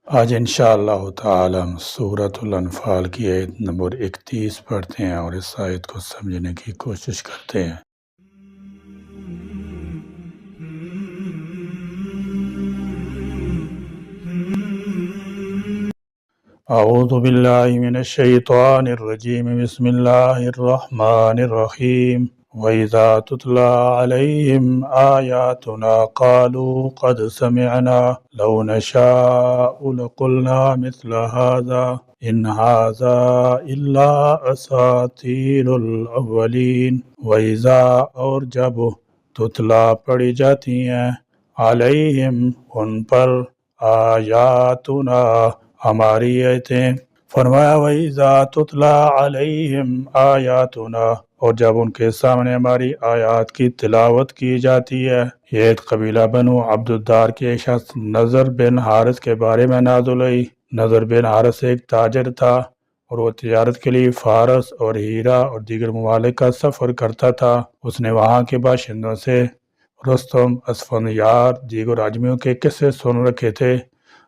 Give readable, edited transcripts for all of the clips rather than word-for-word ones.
آج انشاءاللہ تعالی ہم سورۃ الانفال کی آیت نمبر 31 پڑھتے ہیں اور اس آیت کو سمجھنے کی کوشش کرتے ہیں۔ اعوذ باللہ من الشیطان الرجیم، بسم اللہ الرحمن الرحیم۔ وَإِذَا تُتْلَى عَلَيْهِمْ آيَاتُنَا قَالُوا قَدْ سَمِعْنَا لَوْ نَشَاءُ لَقُلْنَا مِثْلَ هَذَا إِنْ هَذَا إِلَّا أَسَاطِيرُ الْأَوَّلِينَ۔ وَإِذَا اور جب تتلا پڑھی جاتی ہیں علیہم ان پر آیاتنا ہماری آیتیں، فرمایا وَإِذَا تُتْلَى عَلَيْهِمْ آیاتنا، اور جب ان کے سامنے ہماری آیات کی تلاوت کی جاتی ہے۔ یہ ایک قبیلہ بنو عبد الدار کے ایک شخص نضر بن حارث کے بارے میں نازل ہوئی۔ نضر بن حارث ایک تاجر تھا اور وہ تجارت کے لیے فارس اور ہیرا اور دیگر ممالک کا سفر کرتا تھا۔ اس نے وہاں کے باشندوں سے رستم، اسفندیار، دیگر اجمیوں کے قصے سن رکھے تھے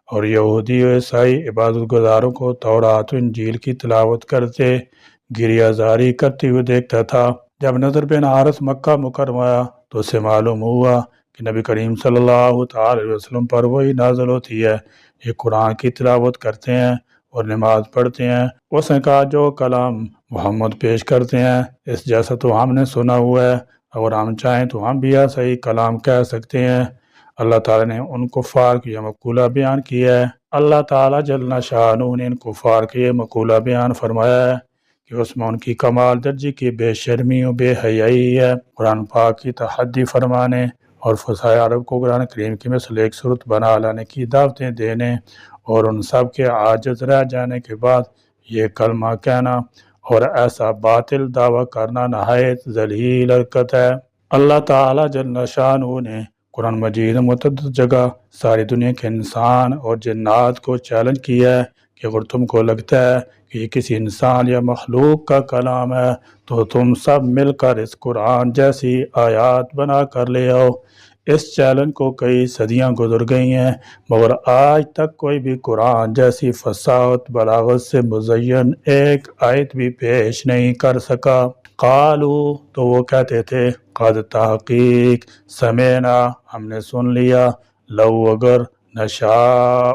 اور یہودی و عیسائی عبادت گزاروں کو تورات و انجیل کی تلاوت کرتے گریہ زاری کرتے ہوئے دیکھتا تھا۔ جب نضر بن حارث مکہ مکرمہ آیا تو اسے معلوم ہوا کہ نبی کریم صلی اللہ تعالی علیہ وسلم پر وحی نازل ہوتی ہے، یہ قرآن کی تلاوت کرتے ہیں اور نماز پڑھتے ہیں۔ اس نے کہا جو کلام محمد پیش کرتے ہیں اس جیسا تو ہم نے سنا ہوا ہے، اگر ہم چاہیں تو ہم بھی ایسا ہی کلام کہہ سکتے ہیں۔ اللہ تعالیٰ نے ان کفار کی یہ مقولہ بیان کیا ہے۔ اللہ تعالیٰ جل شانہ نے ان کفار کے یہ مقولہ بیان فرمایا ہے کہ اس میں ان کی کمال درجے کی بے شرمی و بے حیائی ہے۔ قرآن پاک کی تحدی فرمانے اور فصاحِ عرب کو قرآن کریم کی مثل ایک صورت بنا لانے کی دعوتیں دینے اور ان سب کے عاجز رہ جانے کے بعد یہ کلمہ کہنا اور ایسا باطل دعویٰ کرنا نہایت ذلیل حرکت ہے۔ اللہ تعالیٰ جل شانہ نے قرآن مجید متعدد جگہ ساری دنیا کے انسان اور جنات کو چیلنج کیا ہے کہ اگر تم کو لگتا ہے کہ یہ کسی انسان یا مخلوق کا کلام ہے تو تم سب مل کر اس قرآن جیسی آیات بنا کر لے آؤ۔ اس چیلنج کو کئی صدیاں گزر گئی ہیں مگر آج تک کوئی بھی قرآن جیسی فصاحت بلاغت سے مزین ایک آیت بھی پیش نہیں کر سکا۔ قالو تو وہ کہتے تھے قد تحقیق سمینا ہم نے سن لیا، لو اگر نشاء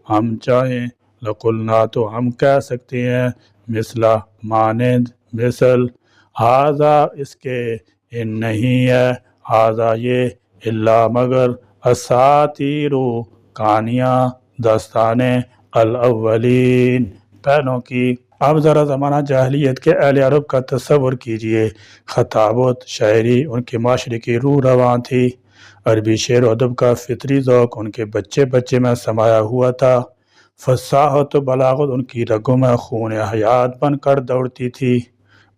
ہم چاہیں لقلنا تو ہم کہہ سکتے ہیں مثلا مانند مثل ہذا اس کے ان نہیں ہے ہذا یہ الا مگر اساطیر کہانیاں داستانیں الاولین پہلوں کی۔ اب ذرا زمانہ جاہلیت کے اہل عرب کا تصور کیجئے، خطابت شاعری ان کے معاشرے کی روح رواں تھی، عربی شعر و ادب کا فطری ذوق ان کے بچے بچے میں سمایا ہوا تھا، فصاحت و بلاغت ان کی رگوں میں خون حیات بن کر دوڑتی تھی،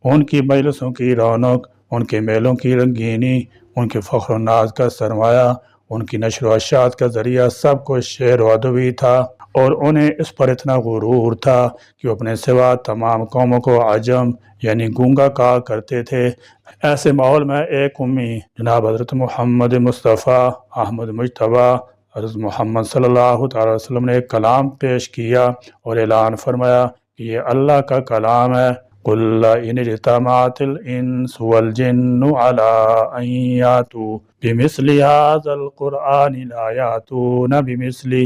ان کی مجلسوں کی رونق، ان کے میلوں کی رنگینی، ان کے فخر و ناز کا سرمایہ، ان کی نشر و اشاعت کا ذریعہ سب کچھ شعر و ادب ہی تھا، اور انہیں اس پر اتنا غرور تھا کہ وہ اپنے سوا تمام قوموں کو عجم یعنی گونگا کہا کرتے تھے۔ ایسے ماحول میں ایک امی جناب حضرت محمد مصطفیٰ احمد مجتبیٰ حضرت محمد صلی اللہ تعالی وسلم نے ایک کلام پیش کیا اور اعلان فرمایا کہ یہ اللہ کا کلام ہے۔ قُلْ إِنِ اجْتَمَعَتِ الْإِنسُ وَالْجِنُّ عَلَىٰ أَن يَأْتُوا بِمِثْلِ هَٰذَا الْقُرْآنِ لَا يَأْتُونَ بِمِثْلِهِ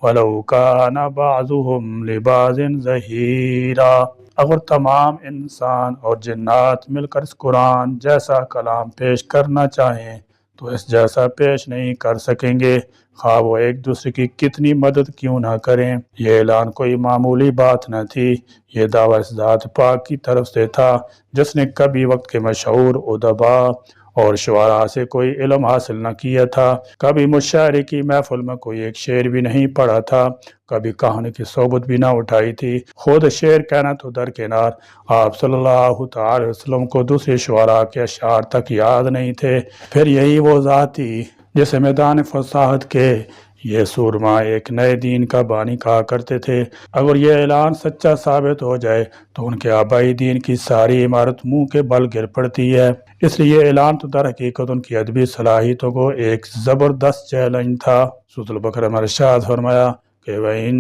وَلَوْ كَانَ بَعْضُهُمْ لِبَعْضٍ ظَهِيرًا۔ اگر تمام انسان اور جنات مل کر اس قرآن جیسا کلام پیش کرنا چاہیں تو اس جیسا پیش نہیں کر سکیں گے، خواہ وہ ایک دوسرے کی کتنی مدد کیوں نہ کریں۔ یہ اعلان کوئی معمولی بات نہ تھی، یہ دعویٰ اس ذات پاک کی طرف سے تھا جس نے کبھی وقت کے مشہور ادبا اور شعراء سے کوئی علم حاصل نہ کیا تھا، کبھی مشاعرے کی محفل میں کوئی ایک شعر بھی نہیں پڑھا تھا، کبھی کہانی کی صحبت بھی نہ اٹھائی تھی، خود شعر کہنا تو درکنار آپ صلی اللہ تعالی وسلم کو دوسرے شعراء کے اشعار تک یاد نہیں تھے۔ پھر یہی وہ ذات تھی جسے میدان فصاحت کے یہ سورما ایک نئے دین کا بانی کہا کرتے تھے۔ اگر یہ اعلان سچا ثابت ہو جائے تو ان کے آبائی دین کی ساری عمارت منہ کے بل گر پڑتی ہے۔ اس لیے یہ اعلان تو در حقیقت ان کی ادبی صلاحیتوں کو ایک زبردست چیلنج تھا۔ سورۃ البقرہ میں ارشاد فرمایا کہ وَإِن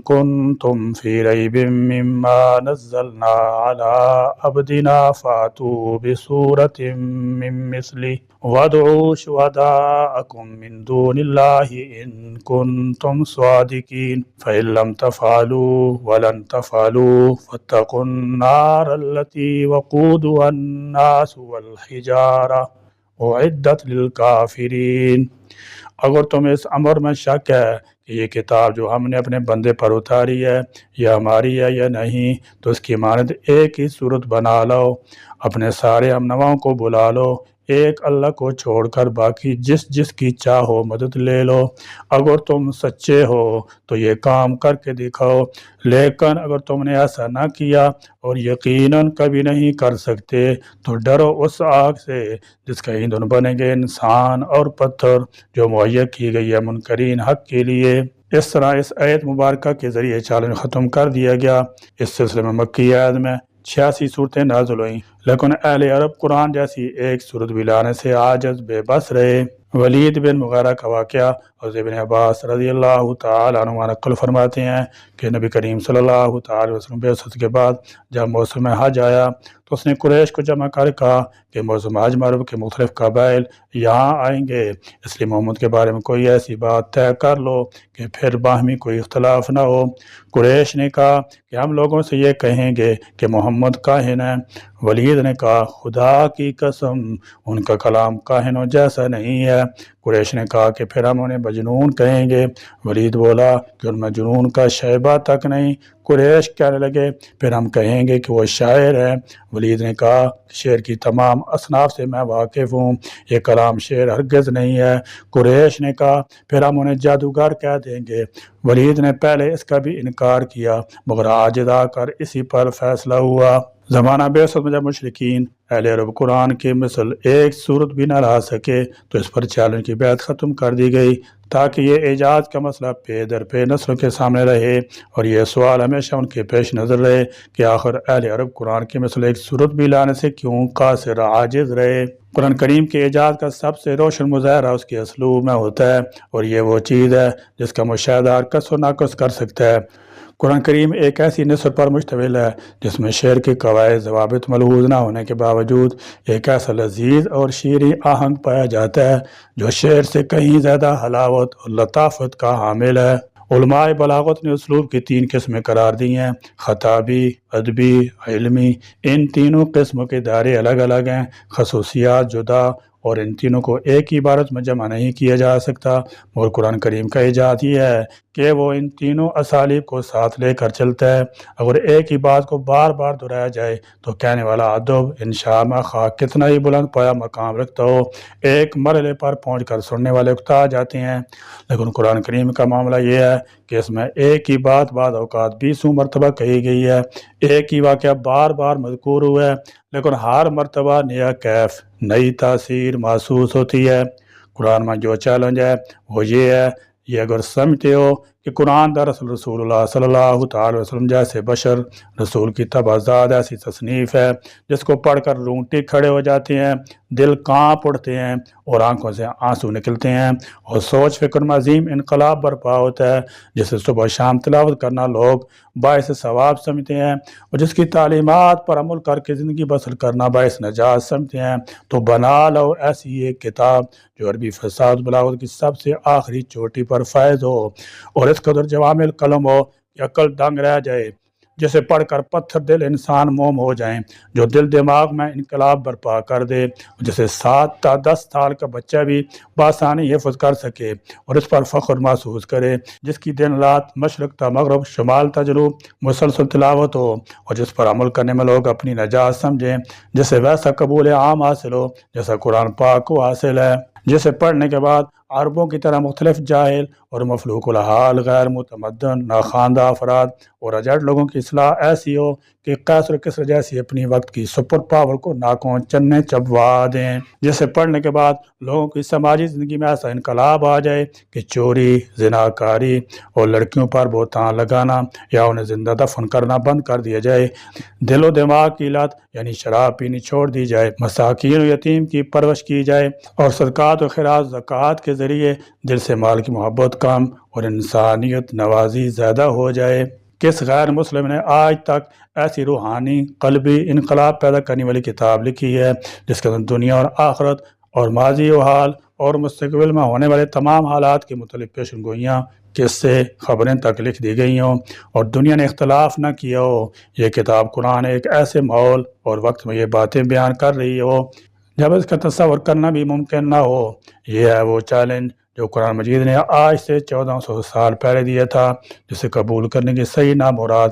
كُنتُمْ فِي رَيْبٍ مِّمَّا نَزَّلْنَا عَلَىٰ عَبْدِنَا فَأْتُوا بِسُورَةٍ مِّن مِّثْلِهِ وَادْعُوا شُهَدَاءَكُم مِّن دُونِ اللَّهِ إِن كُنتُمْ صَادِقِينَ فَإِن لَّمْ تَفْعَلُوا وَلَن تَفْعَلُوا فَاتَّقُوا النَّارَ الَّتِي وَقُودُهَا النَّاسُ وَالْحِجَارَةُ اعدت للکافرین۔ اگر تمہیں اس امر میں شک ہے کہ یہ کتاب جو ہم نے اپنے بندے پر اتاری ہے یہ ہماری ہے یا نہیں، تو اس کی مانند ایک ہی صورت بنا لو، اپنے سارے ہم نواؤں کو بلا لو، ایک اللہ کو چھوڑ کر باقی جس جس کی چاہو مدد لے لو۔ اگر تم سچے ہو تو یہ کام کر کے دکھاؤ، لیکن اگر تم نے ایسا نہ کیا اور یقیناً کبھی نہیں کر سکتے تو ڈرو اس آگ سے جس کا ایندھن بنیں گے انسان اور پتھر، جو مہیا کی گئی ہے منکرین حق کے لیے۔ اس طرح اس آیت مبارکہ کے ذریعے چیلنج ختم کر دیا گیا۔ اس سلسلے میں مکی آیت میں 86 صورتیں نازل ہوئیں، لیکن اہل عرب قرآن جیسی ایک صورت بھی لانے سے عاجز بے بس رہے۔ ولید بن مغیرہ کا واقعہ حضرت ابن عباس رضی اللہ تعالیٰ عنہ نقل فرماتے ہیں کہ نبی کریم صلی اللہ تعالیٰ علیہ وسلم بعثت کے بعد جب موسم حج آیا تو اس نے قریش کو جمع کر کہا کہ موسم حج میں عرب کے مختلف قبائل یہاں آئیں گے، اس لیے محمد کے بارے میں کوئی ایسی بات طے کر لو کہ پھر باہمی کوئی اختلاف نہ ہو۔ قریش نے کہا کہ ہم لوگوں سے یہ کہیں گے کہ محمد کاہن ہے۔ ولید نے کہا خدا کی قسم ان کا کلام کاہنوں جیسا نہیں ہے۔ قریش نے کہا کہ پھر ہم انہیں مجنون کہیں گے۔ ولید بولا کہ ان میں جنون کا شائبہ تک نہیں۔ قریش کہنے لگے پھر ہم کہیں گے کہ وہ شاعر ہے۔ ولید نے کہا شعر کی تمام اصناف سے میں واقف ہوں، یہ کلام شعر ہرگز نہیں ہے۔ قریش نے کہا پھر ہم انہیں جادوگر کہہ دیں گے۔ ولید نے پہلے اس کا بھی انکار کیا مگر عاجز آ کر اسی پر فیصلہ ہوا۔ زمانہ بعثت میں جب مشرکین اہل عرب قرآن کی مثل ایک صورت بھی نہ لا سکے تو اس پر چیلنج کی بیعت ختم کر دی گئی تاکہ یہ اعجاز کا مسئلہ پے در پے نسلوں کے سامنے رہے اور یہ سوال ہمیشہ ان کے پیش نظر رہے کہ آخر اہل عرب قرآن کی مثل ایک صورت بھی لانے سے کیوں قاصر عاجز رہے۔ قرآن کریم کے اعجاز کا سب سے روشن مظاہرہ اس کے اسلوب میں ہوتا ہے اور یہ وہ چیز ہے جس کا مشاہدہ ہر کس و ناقص کر سکتا ہے۔ قرآن کریم ایک ایسی نثر پر مشتمل ہے جس میں شعر کے قواعد ضوابط ملحوظ نہ ہونے کے باوجود ایک ایسا لذیذ اور شیریں آہنگ پایا جاتا ہے جو شعر سے کہیں زیادہ حلاوت اور لطافت کا حامل ہے۔ علماء بلاغت نے اسلوب کی 3 قسمیں قرار دی ہیں، خطابی، ادبی، علمی۔ ان تینوں قسموں کے دائرے الگ الگ ہیں، خصوصیات جدا اور ان تینوں کو ایک ہی عبارت میں جمع نہیں کیا جا سکتا، مگر قرآن کریم کا اعجاز یہ ہے کہ وہ ان تینوں اسالیب کو ساتھ لے کر چلتا ہے۔ اگر ایک ہی بات کو بار بار دہرایا جائے تو کہنے والا ادب انشاء میں خواہ کتنا ہی بلند پایا مقام رکھتا ہو، ایک مرحلے پر پہنچ کر سننے والے اکتا جاتے ہیں۔ لیکن قرآن کریم کا معاملہ یہ ہے کہ اس میں ایک ہی بات بعض اوقات 20 مرتبہ کہی گئی ہے، ایک ہی واقعہ بار بار مذکور ہوا ہے، لیکن ہر مرتبہ نیا کیف، نئی تاثیر محسوس ہوتی ہے۔ قرآن میں جو چیلنج ہے وہ یہ ہے، یہ اگر سمجھتے ہو کہ قرآن دراصل رسول اللہ صلی اللہ تعالی وسلم جیسے بشر رسول کی تبعزاد ایسی تصنیف ہے جس کو پڑھ کر رونگٹے کھڑے ہو جاتے ہیں، دل کانپ اٹھتے ہیں اور آنکھوں سے آنسو نکلتے ہیں اور سوچ فکر میں عظیم انقلاب برپا ہوتا ہے، جسے صبح شام تلاوت کرنا لوگ باعث ثواب سمجھتے ہیں اور جس کی تعلیمات پر عمل کر کے زندگی بسر کرنا باعث نجات سمجھتے ہیں، تو بنا لو ایسی ایک کتاب جو عربی فصاحت بلاغت کی سب سے آخری چوٹی پر فائز ہو اور اس قدر جوامع الکلم ہو کہ عقل دنگ رہ جائے، جسے پڑھ کر پتھر دل انسان موم ہو جائیں، جو دل دماغ میں انقلاب برپا کر دے، جسے 7 تا 10 سال کا بچہ بھی بآسانی حفظ کر سکے اور اس پر فخر محسوس کرے، جس کی دن رات مشرق تا مغرب شمال تا جنوب مسلسل تلاوت ہو اور جس پر عمل کرنے میں لوگ اپنی نجات سمجھیں، جسے ویسا قبول عام حاصل ہو جیسا قرآن پاک کو حاصل ہے، جسے پڑھنے کے بعد عربوں کی طرح مختلف جاہل اور مفلوق الحال غیر متمدن ناخواندہ افراد اور اجڑ لوگوں کی اصلاح ایسی ہو کہ قیصر و کسری جیسی اپنی وقت کی سپر پاور کو ناکوں چنے چبوا دیں، جسے پڑھنے کے بعد لوگوں کی سماجی زندگی میں ایسا انقلاب آ جائے کہ چوری، زناکاری اور لڑکیوں پر بہتان لگانا یا انہیں زندہ دفن کرنا بند کر دیا جائے، دل و دماغ کی لت یعنی شراب پینی چھوڑ دی جائے، مساکین و یتیم کی پرورش کی جائے اور صدقات و خیرات زکوٰۃ کے کے ذریعے دل سے مال کی محبت کم اور انسانیت نوازی زیادہ ہو جائے۔ کس غیر مسلم نے آج تک ایسی روحانی قلبی انقلاب پیدا کرنے والی کتاب لکھی ہے جس کے اندر دنیا اور آخرت اور ماضی و حال اور مستقبل میں ہونے والے تمام حالات کے متعلق پیشن گوئیاں، قصے، خبریں تک لکھ دی گئی ہوں اور دنیا نے اختلاف نہ کیا ہو؟ یہ کتاب قرآن ایک ایسے ماحول اور وقت میں یہ باتیں بیان کر رہی ہو جب اس کا تصور کرنا بھی ممکن نہ ہو۔ یہ ہے وہ چیلنج جو قرآن مجید نے آج سے 1400 سال پہلے دیا تھا، جسے قبول کرنے کی صحیح نامراد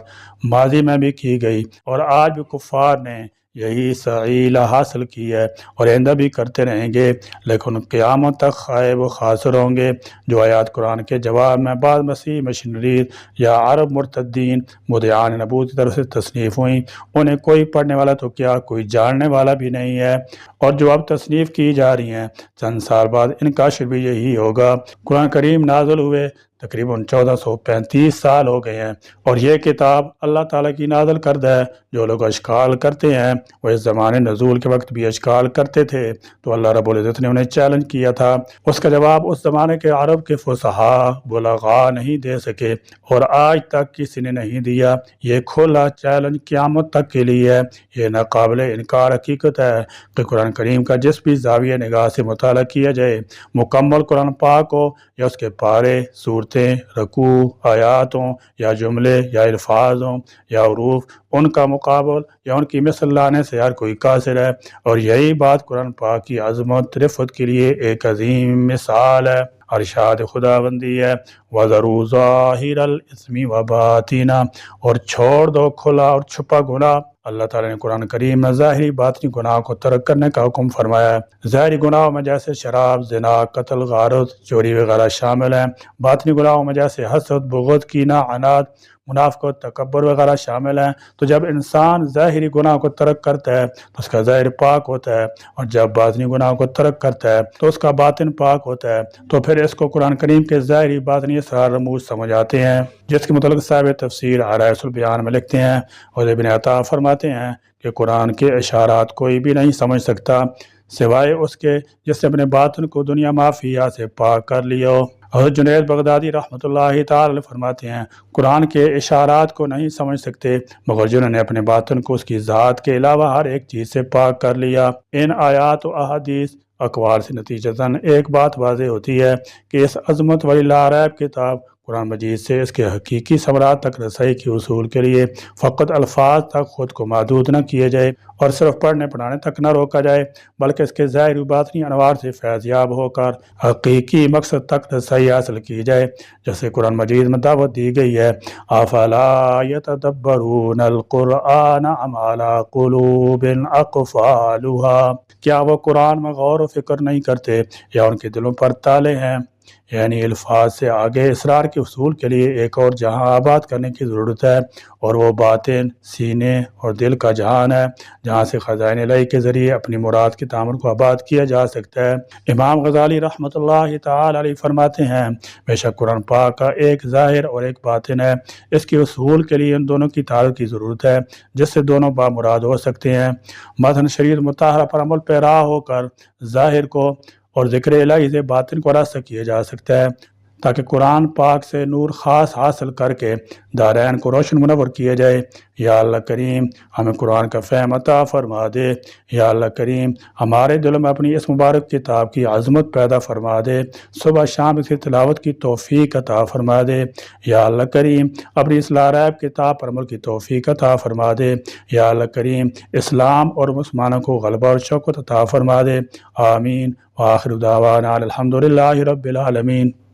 ماضی میں بھی کی گئی، اور آج بھی کفار نے یہی سعیلہ حاصل کی ہے اور آئندہ بھی کرتے رہیں گے، لیکن قیامت تک خائب و خاسر ہوں گے۔ جو آیات قرآن کے جواب میں بعض مسیح مشنریز یا عرب مرتدین مدعیان نبوت کی طرف سے تصنیف ہوئیں، انہیں کوئی پڑھنے والا تو کیا کوئی جاننے والا بھی نہیں ہے، اور جو اب تصنیف کی جا رہی ہیں چند سال بعد ان کا حشر بھی یہی ہوگا۔ قرآن کریم نازل ہوئے تقریباً 1435 سال ہو گئے ہیں، اور یہ کتاب اللہ تعالیٰ کی نازل کردہ ہے۔ جو لوگ اشکال کرتے ہیں وہ اس زمانے نزول کے وقت بھی اشکال کرتے تھے، تو اللہ رب العزت نے انہیں چیلنج کیا تھا۔ اس کا جواب اس زمانے کے عرب کے فصحاء بلغاء نہیں دے سکے، اور آج تک کسی نے نہیں دیا۔ یہ کھلا چیلنج قیامت تک کے لیے ہے۔ یہ ناقابل انکار حقیقت ہے کہ قرآن کریم کا جس بھی زاویہ نگاہ سے مطالعہ کیا جائے، مکمل قرآن پاک ہو یا اس کے پارے، صورتیں، رکوع، آیات ہوں یا جملے یا الفاظ ہوں یا حروف، ان کا مقابل یا ان کی مثل لانے سے ہر کوئی قاصر ہے، اور یہی بات قرآن پاک کی عظمت رفت کے لیے ایک عظیم مثال ہے۔ ارشاد خداوندی ہے وَذَرُوا ظَاهِرَ الْإِثْمِ وَبَاطِنَهُ، اور چھوڑ دو کھلا اور چھپا گناہ۔ اللہ تعالیٰ نے قرآن کریم میں ظاہری باطنی گناہ کو ترک کرنے کا حکم فرمایا ہے۔ ظاہری گناہوں میں جیسے شراب، زنا، قتل، غارت، چوری وغیرہ شامل ہیں۔ باطنی گناہوں میں جیسے حسد، بغض، کینہ، عناد، منافقت، تکبر وغیرہ شامل ہیں۔ تو جب انسان ظاہری گناہ کو ترک کرتا ہے تو اس کا ظاہر پاک ہوتا ہے، اور جب باطنی گناہ کو ترک کرتا ہے تو اس کا باطن پاک ہوتا ہے۔ تو پھر اس کو قرآن کریم کے ظاہری باطنی اسرار رموز سمجھ آتے ہیں، جس کے متعلق صاحب تفسیر آرائس البیان میں لکھتے ہیں، اور ابن عطا فرماتے ہیں کہ قرآن کے اشارات کوئی بھی نہیں سمجھ سکتا سوائے اس کے جس نے اپنے باطن کو دنیا مافیہ سے پاک کر لیا ہو۔ حضرت جنید بغدادی رحمۃ اللہ تعالی فرماتے ہیں قرآن کے اشارات کو نہیں سمجھ سکتے مگر جنہوں نے اپنے باطن کو اس کی ذات کے علاوہ ہر ایک چیز سے پاک کر لیا۔ ان آیات و احادیث اقوال سے نتیجتاً ایک بات واضح ہوتی ہے کہ اس عظمت والی لاریب کتاب قرآن مجید سے اس کے حقیقی ثمرات تک رسائی کے اصول کے لیے فقط الفاظ تک خود کو محدود نہ کیے جائے اور صرف پڑھنے پڑھانے تک نہ روکا جائے، بلکہ اس کے ظاہر و باطنی انوار سے فیض یاب ہو کر حقیقی مقصد تک رسائی حاصل کی جائے، جیسے قرآن مجید میں دعوت دی گئی ہے افلا یتدبرون القرآن ام علی قلوب اقفالها، کیا وہ قرآن میں غور و فکر نہیں کرتے یا ان کے دلوں پر تالے ہیں؟ یعنی الفاظ سے آگے اسرار کے اصول کے لیے ایک اور جہاں آباد کرنے کی ضرورت ہے، اور وہ باطن، سینے اور دل کا جہان ہے جہاں سے خزائن الہی کے ذریعے اپنی مراد کے تعمیر کو آباد کیا جا سکتا ہے۔ امام غزالی رحمۃ اللہ تعالی علیہ فرماتے ہیں بے شک قرآن پاک کا ایک ظاہر اور ایک باطن ہے، اس کے اصول کے لیے ان دونوں کی تعارف کی ضرورت ہے جس سے دونوں بامراد ہو سکتے ہیں۔ مثلا شریعت مطہرہ پر عمل پیرا ہو کر ظاہر کو اور ذکر الہی سے باطن کو راستہ کیا جا سکتا ہے، تاکہ قرآن پاک سے نور خاص حاصل کر کے دارین کو روشن منور کیا جائے۔ یا اللہ کریم ہمیں قرآن کا فہم عطا فرما دے، یا اللہ کریم ہمارے دلوں میں اپنی اس مبارک کتاب کی عظمت پیدا فرما دے، صبح شام اس کی تلاوت کی توفیق عطا فرما دے، یا اللہ کریم اپنی اس لاریب کتاب پر عمل کی توفیق عطا فرما دے، یا اللہ کریم اسلام اور مسلمانوں کو غلبہ اور شوکت عطا فرما دے، آمین۔ وآخر دعوانا الحمدللہ رب العالمین۔